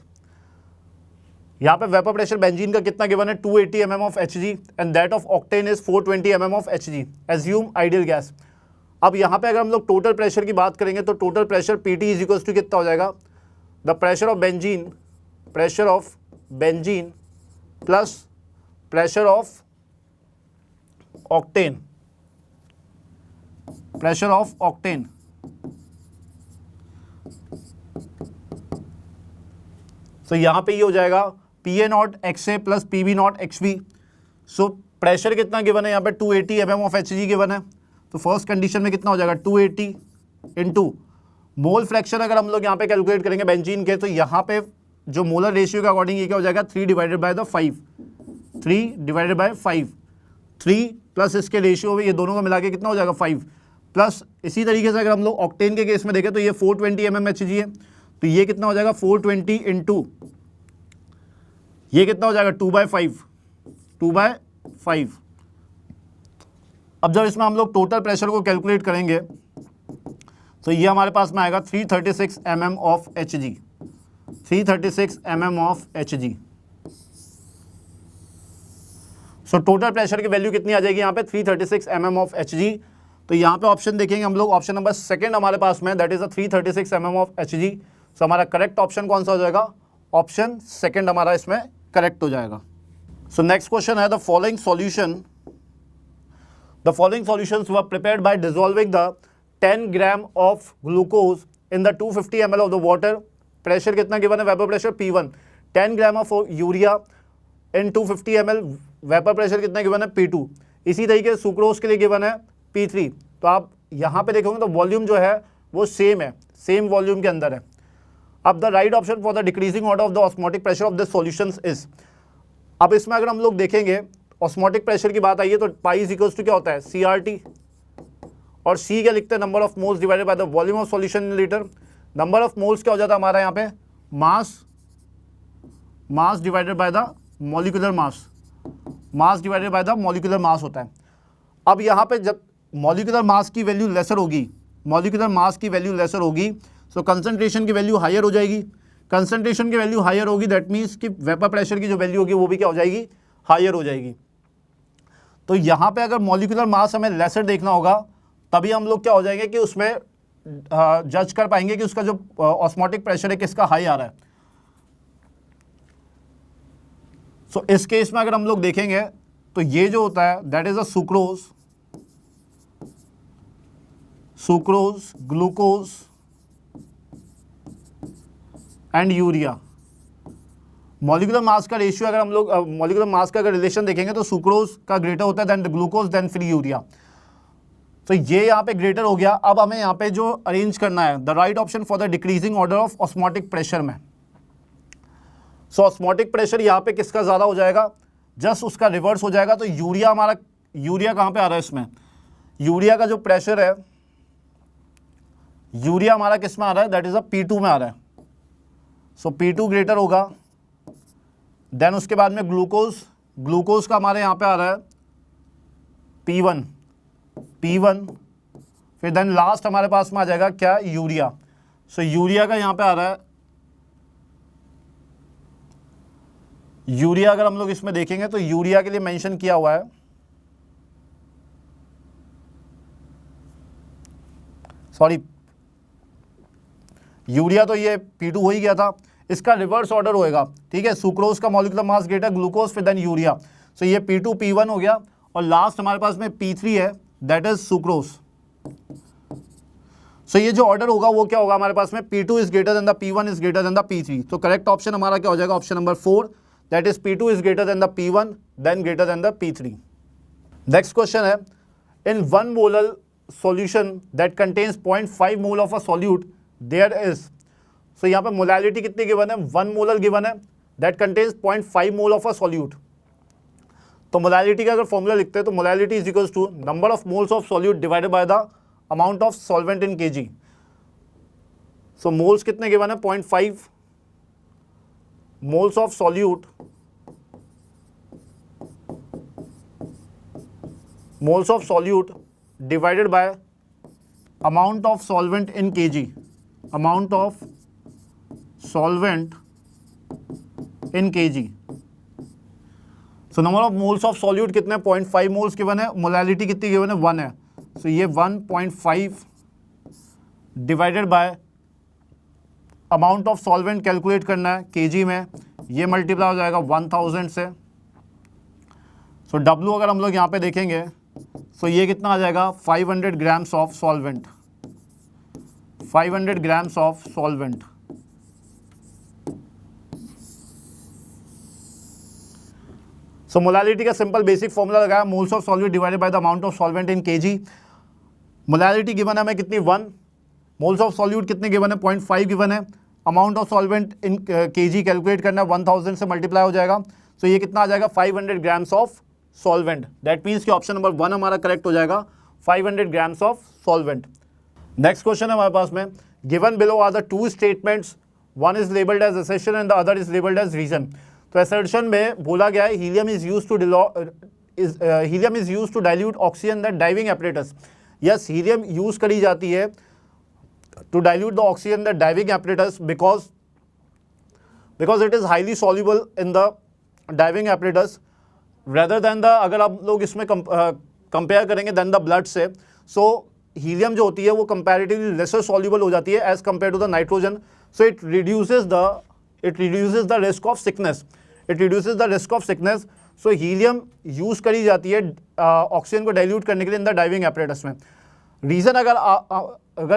यहाँ पे vapour pressure benzene का कितना given है 280 mm of Hg and that of octane is 420 mm of Hg। Assume ideal gas. अब यहाँ पे अगर हम लोग टोटल प्रेशर की बात करेंगे तो total pressure PT is equals to कितना हो जाएगा, the pressure of benzene plus pressure of octane, so यहां पे ये हो जाएगा PA not XA plus PB not XB। So pressure कितना गिवन है यहाँ पे 280 mm ऑफ Hg गिवन है, तो फर्स्ट कंडीशन में कितना हो जाएगा 280 इंटू मोल फ्रैक्शन अगर हम लोग यहाँ पे कैलकुलेट करेंगे बेंजीन के, तो यहाँ पे जो मोलर रेशियो के अकॉर्डिंग ये क्या हो जाएगा 3 divided by the 5, 3 divided by 5, 3 plus इसके रेशियो में ये दोनों का मिला के कितना हो जाएगा 5 प्लस। इसी तरीके से अगर हम लोग ऑक्टेन के केस में देखें तो ये 420 mm Hg है, तो ये कितना हो जाएगा 420 इंटू ये कितना हो जाएगा 2/5। अब जब इसमें हम लोग टोटल प्रेशर को कैलकुलेट करेंगे तो ये हमारे पास में आएगा 336 mm of Hg, 336 mm of Hg। So total pressure की वैल्यू कितनी आ जाएगी यहाँ पे 336 mm ऑफ Hg। तो यहाँ पे ऑप्शन देखेंगे हम लोग, ऑप्शन नंबर सेकंड हमारे पास में, that is a 336 mm of Hg। सो हमारा करेक्ट ऑप्शन कौन सा हो जाएगा, ऑप्शन सेकंड हमारा इसमें करेक्ट हो जाएगा। सो नेक्स्ट क्वेश्चन है the following solutions were prepared by dissolving the 10 gram of glucose in the 250 ml of the water. Pressure कितना गिवन है, vapour pressure P1, 10 gram of urea in 250 ml, vapour pressure कितना given है P2। इसी तरीके से sucrose के लिए given है P3। तो आप यहाँ पे देखोगे तो वॉल्यूम जो है वो सेम है, सेम वॉल्यूम के अंदर है। अब the right option for the decreasing order of the osmotic pressure of the solutions is. अब इसमें अगर हम लोग देखेंगे ऑस्मोटिक प्रेशर की बात आई है तो पाई इज इक्वल्स टू क्या होता है CRT, और C क्या लिखते हैं number of moles divided by the volume of solution in litre. Number of moles क्या हो जाता है हमारा यहाँ पे mass divided by the molecular mass divided by the molecular mass होता है। अब यहाँ पे जब मॉलिक्यूलर मास की वैल्यू लेसर होगी, सो कंसंट्रेशन की वैल्यू हायर हो जाएगी। कंसंट्रेशन की वैल्यू हायर होगी, दैट मीन्स कि वेपर प्रेशर की जो वैल्यू होगी वो भी क्या हो जाएगी, हायर हो जाएगी। तो यहाँ पे अगर मॉलिक्यूलर मास हमें लेसर देखना होगा तभी हम लोग क्या हो जाएंगे कि उसमें जज कर पाएंगे कि उसका जो ऑस्मोटिक प्रेशर है किसका हाई आ रहा है। सो इस केस में अगर हम लोग देखेंगे तो ये जो होता है that is a sucrose, glucose and urea. Molecular mass का रेशियो अगर हम लोग मॉलिक्यूलर मास का अगर रिलेशन देखेंगे तो सुक्रोज का ग्रेटर होता है देन ग्लूकोज देन फिर यूरिया। तो ये यहाँ पे ग्रेटर हो गया। अब हमें यहाँ पे जो अरेंज करना है the right option for the decreasing order of osmotic pressure में। सो ऑस्मोटिक प्रेशर यहाँ पे किसका ज़्यादा हो जाएगा, जस्ट उसका रिवर्स हो जाएगा। तो यूरिया कहाँ पे आ रहा है इसमें, यूरिया का जो प्रेशर है यूरिया हमारा किस में आ रहा है, दैट इज अ P2 में आ रहा है। सो P2 ग्रेटर होगा। देन उसके बाद में ग्लूकोज का हमारे यहाँ पे आ रहा है P1, फिर देन लास्ट हमारे पास में आ जाएगा क्या, यूरिया। सो यूरिया का यहाँ पे आ रहा है, यूरिया अगर हम लोग इसमें देखेंगे तो यूरिया के लिए मेंशन किया हुआ है यूरिया, तो ये P2 हो ही गया था। इसका रिवर्स ऑर्डर होएगा, ठीक है। सुक्रोज का मॉलिक्यूलर मास ग्रेटर, ग्लूकोज फिर देन यूरिया। सो ये P2 P1 हो गया और लास्ट हमारे पास में P3 है दैट इज सुक्रोज। सो ये जो ऑर्डर होगा वो क्या होगा हमारे पास में, P2 is greater than the P1 is greater than the P3। तो करेक्ट ऑप्शन हमारा क्या हो जाएगा, option number 4 that is P2 is greater than the P1 then greater than the P3। Next question है in 1 molar solution that contains 0.5 mole of a solute there is. So यहाँ पे molality कितनी given है, 1 molar given है that contains 0.5 mole of a solute. तो molality का अगर formula लिखते हैं तो molality is equals to number of moles of solute divided by the amount of solvent in kg। So moles कितने गिवन है, 0.5 moles of solute moles of solute divided by amount of solvent in kg, amount of solvent in kg. So number of moles of solute कितने 0.5 moles given है, molality कितनी given है 1 है. सो ये 1.5 divided by amount of solvent calculate करना है KG में, ये मल्टीप्लाई हो जाएगा 1000 से. सो डब्ल्यू अगर हम लोग यहाँ पे देखेंगे सो ये कितना आ जाएगा 500 grams of solvent, 500 grams of solvent. So molality का सिंपल बेसिक फॉर्मूला लगाया, moles of solute divided by the amount of solvent in KG. Molality given है हमें कितनी 1, मोल्स ऑफ सॉल्यूट कितने गिवन है 0.5 गिवन है, amount of solvent in KG calculate करना है 1000 से मल्टीप्लाई हो जाएगा. सो ये कितना आ जाएगा 500 grams of solvent. That means कि ऑप्शन नंबर 1 हमारा करेक्ट हो जाएगा, 500 grams of solvent. Next question है हमारे पास में, given below are the two statements, one is labelled as assertion and the other is labelled as reason. तो assertion में बोला गया है helium is used to dilute oxygen that diving apparatus. Yes, helium use करी जाती है to dilute the oxygen that diving apparatus because it is highly soluble in the diving apparatus rather than the, अगर आप लोग इसमें compare करेंगे then the blood से. सो helium जो होती है वो कंपैरेटिवली लेसर सॉल्युबल हो जाती है as compare to the nitrogen. So it reduces the risk of sickness, it reduces the risk of sickness. So helium use करी जाती है ऑक्सीजन को डाइल्यूट करने के लिए इन द डाइविंग एपरेटस में. रीज़न अगर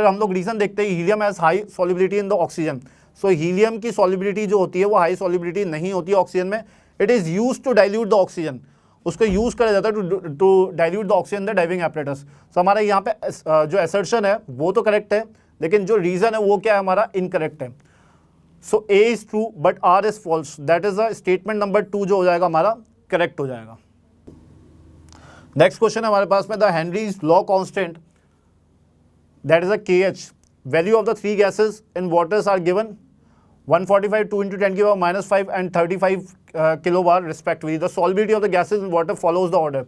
हम लोग रीज़न देखते हैं, helium has high solubility in the oxygen. So helium की सॉल्युबिलिटी जो होती है वो हाई सॉल्युबिलिटी नहीं होती है ऑक्सीजन में. It is use to dilute the oxygen, उसको यूज़ करा जाता है to dilute the oxygen the diving apparatus. So हमारे यहाँ पे जो असर्शन है वो तो करेक्ट है, लेकिन जो रीज़न है वो क्या है हमारा इनकरेक्ट है. So A is true but R is false. That is the statement number 2 जो हो जाएगा हमारा करेक्ट हो जाएगा. नेक्स्ट क्वेश्चन है हमारे पास में, the Henry's law constant that is a KH, value of the three gases in waters are given 145, 2 × 10⁻⁵ and 35 kilobar respectively. The solubility of the gases in water follows the order.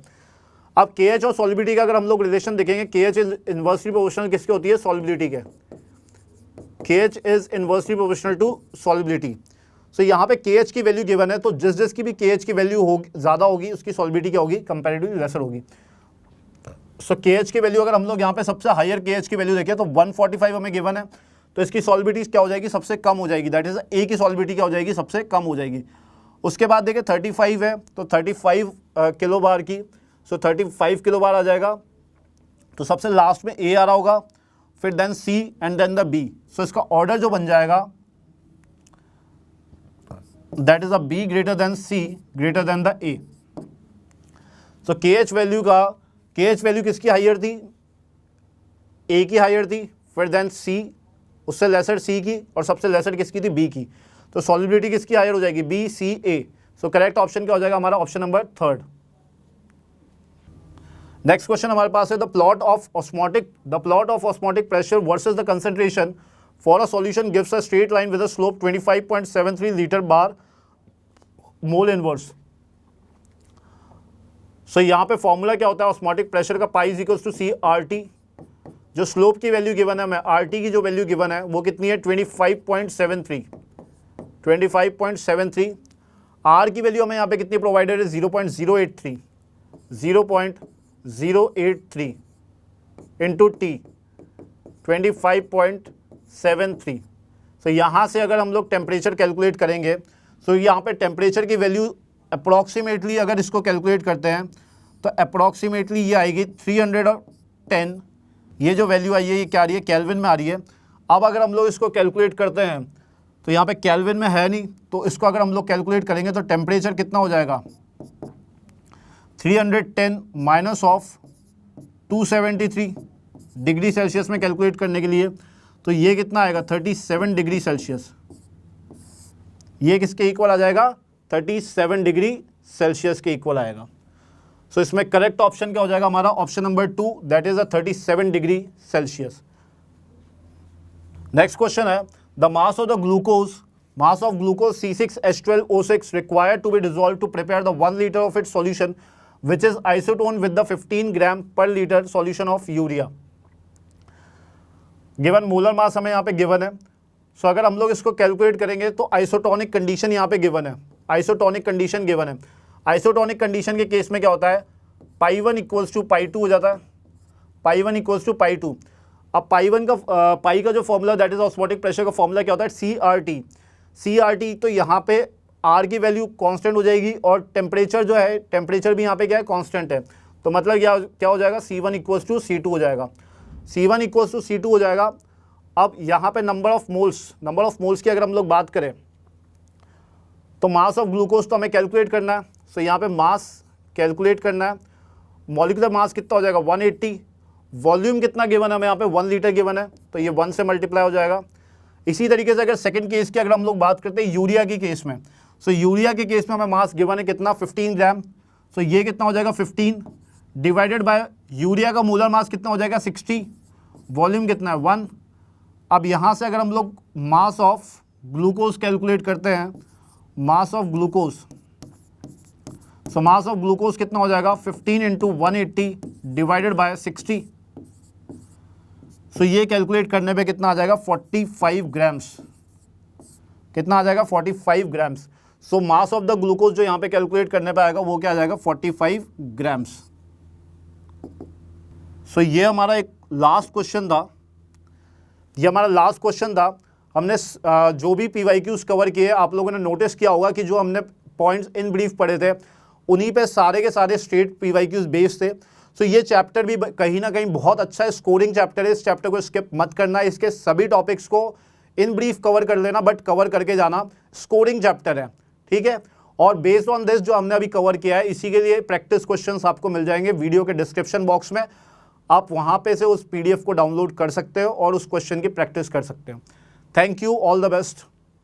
अब KH और solubility का अगर हम लोग relation देखेंगे, KH is inversely proportional किसके होती है, सॉल्युबिलिटी के. KH is inversely proportional to solubility. So यहाँ पे KH की वैल्यू गिवन है, तो जिसकी भी KH की वैल्यू होगी ज़्यादा होगी उसकी सॉल्युबिलिटी क्या होगी, कंपैरेटिवली लेसर होगी. सो KH की वैल्यू अगर हम लोग यहाँ पे सबसे हायर KH की वैल्यू देखें तो 145 हमें गिवन है, तो इसकी सॉल्युबिलिटी क्या हो जाएगी, सबसे कम हो जाएगी. दैट इज ए की सॉल्युबिलिटी क्या हो जाएगी, सबसे कम हो जाएगी. उसके बाद देखिए 35 है, तो 35 किलो बार की, सो 35 किलो बार आ जाएगा. तो सबसे लास्ट में ए आ रहा होगा, फिर then C and then the B. So इसका ऑर्डर जो बन जाएगा that is a B greater than C greater than the A. So KH value किसकी हायर थी, ए की हायर थी, फिर देन सी, उससे लेसर सी की, और सबसे लेसर किसकी थी, बी की. तो सॉल्युबिलिटी किसकी हायर हो जाएगी, बी सी ए. सो करेक्ट ऑप्शन क्या हो जाएगा हमारा, ऑप्शन नंबर 3. नेक्स्ट क्वेश्चन हमारे पास है, the plot of osmotic pressure versus the concentration for a solution gives a straight line with a slope 25.73 litre bar mole inverse. So यहाँ पे formula क्या होता है ऑस्मोटिक प्रेशर का, pi is equals to C R T. जो slope की value given है हमें, आर टी की जो वैल्यू गिवन है वो कितनी है 25.73. आर की वैल्यू हमें यहाँ पे कितनी प्रोवाइडेड है 0.083 इंटू टी 25.73. सो यहाँ से अगर हम लोग टेम्परेचर कैलकुलेट करेंगे, सो यहाँ पे टेम्परेचर की वैल्यू अप्रॉक्सीमेटली अगर इसको कैलकुलेट करते हैं तो अप्रॉक्सीमेटली ये आएगी 310. ये जो वैल्यू आई है ये क्या आ रही है, केल्विन में आ रही है. अब अगर हम लोग इसको कैलकुलेट करते हैं तो यहाँ पे केल्विन में है नहीं, तो इसको अगर हम लोग कैलकुलेट करेंगे तो टेम्परेचर कितना हो जाएगा 310 माइनस ऑफ 273 डिग्री सेल्सियस में कैलकुलेट करने के लिए, तो ये कितना आएगा 37 डिग्री सेल्सियस. ये किसके इक्वल आ जाएगा, 37 डिग्री सेल्सियस के इक्वल आएगा. सो इसमें करेक्ट ऑप्शन क्या हो जाएगा हमारा, option number 2 that is a 37 degree Celsius. Next question है, the mass of glucose C6H12O6 required to be dissolved to prepare the 1 liter of its solution which is isotone with the 15 ग्राम पर litre solution of urea. Given molar mass हमें यहाँ पे given है। सो अगर हम लोग इसको कैलकुलेट करेंगे तो आइसोटोनिक कंडीशन यहाँ पे गिवन है, आइसोटोनिक कंडीशन गिवन है। आइसोटोनिक कंडीशन के केस में क्या होता है, पाई 1 इक्वल्स टू पाई 2 हो जाता है, पाई 1 इक्वल्स टू पाई 2। अब पाई का जो formula that is osmotic pressure का फॉर्मूला क्या होता है, CRT। तो यहाँ पे R की वैल्यू कांस्टेंट हो जाएगी और टेम्परेचर जो है, टेम्परेचर भी यहाँ पे क्या है, कांस्टेंट है। तो मतलब क्या हो जाएगा, C1 इक्वल्स टू C2 हो जाएगा, C1 इक्वल्स टू C2 हो जाएगा। अब यहाँ पे नंबर ऑफ मोल्स की अगर हम लोग बात करें तो मास ऑफ ग्लूकोज तो हमें कैलकुलेट करना है। सो यहाँ पे मास कैलकुलेट करना है, मॉलिक्यूलर मास कितना हो जाएगा 180, वॉल्यूम कितना गिवन है हमें यहाँ पे 1 लीटर गिवन है, तो ये 1 से मल्टीप्लाई हो जाएगा। इसी तरीके से अगर सेकंड केस की अगर हम लोग बात करते हैं यूरिया के केस में, सो यूरिया के केस में हमें मास गिवन है कितना 15 ग्राम। सो ये कितना हो जाएगा 15 डिवाइडेड बाय यूरिया का मोलर मास कितना हो जाएगा 60, वॉल्यूम कितना है 1। अब यहाँ से अगर हम लोग मास ऑफ ग्लूकोज कैलकुलेट करते हैं, मास of glucose, so mass of glucose कितना हो जाएगा 15 इंटू 180 डिवाइडेड बाय 60। सो ये कैलकुलेट करने पे कितना आ जाएगा 45 ग्राम्स, कितना आ जाएगा 45 grams. So mass of the glucose जो यहाँ पे कैलकुलेट करने पे आएगा वो क्या आ जाएगा 45 ग्राम्स। सो ये हमारा एक लास्ट क्वेश्चन था, ये हमारा लास्ट क्वेश्चन था। हमने जो भी PYQs कवर किए आप लोगों ने नोटिस किया होगा कि जो हमने पॉइंट्स इन ब्रीफ पढ़े थे उन्हीं पे सारे के सारे स्ट्रेट PYQs बेस्ड थे। सो ये चैप्टर भी कहीं ना कहीं बहुत अच्छा है, स्कोरिंग चैप्टर है, इस चैप्टर को स्किप मत करना, इसके सभी टॉपिक्स को इन ब्रीफ कवर कर लेना, बट कवर करके जाना, स्कोरिंग चैप्टर है, ठीक है। और बेस्ड ऑन दिस जो हमने अभी कवर किया है, इसी के लिए प्रैक्टिस क्वेश्चंस आपको मिल जाएंगे वीडियो के डिस्क्रिप्शन बॉक्स में, आप वहाँ पे से उस PDF को डाउनलोड कर सकते हो और उस क्वेश्चन की प्रैक्टिस कर सकते हो। Thank you, all the best.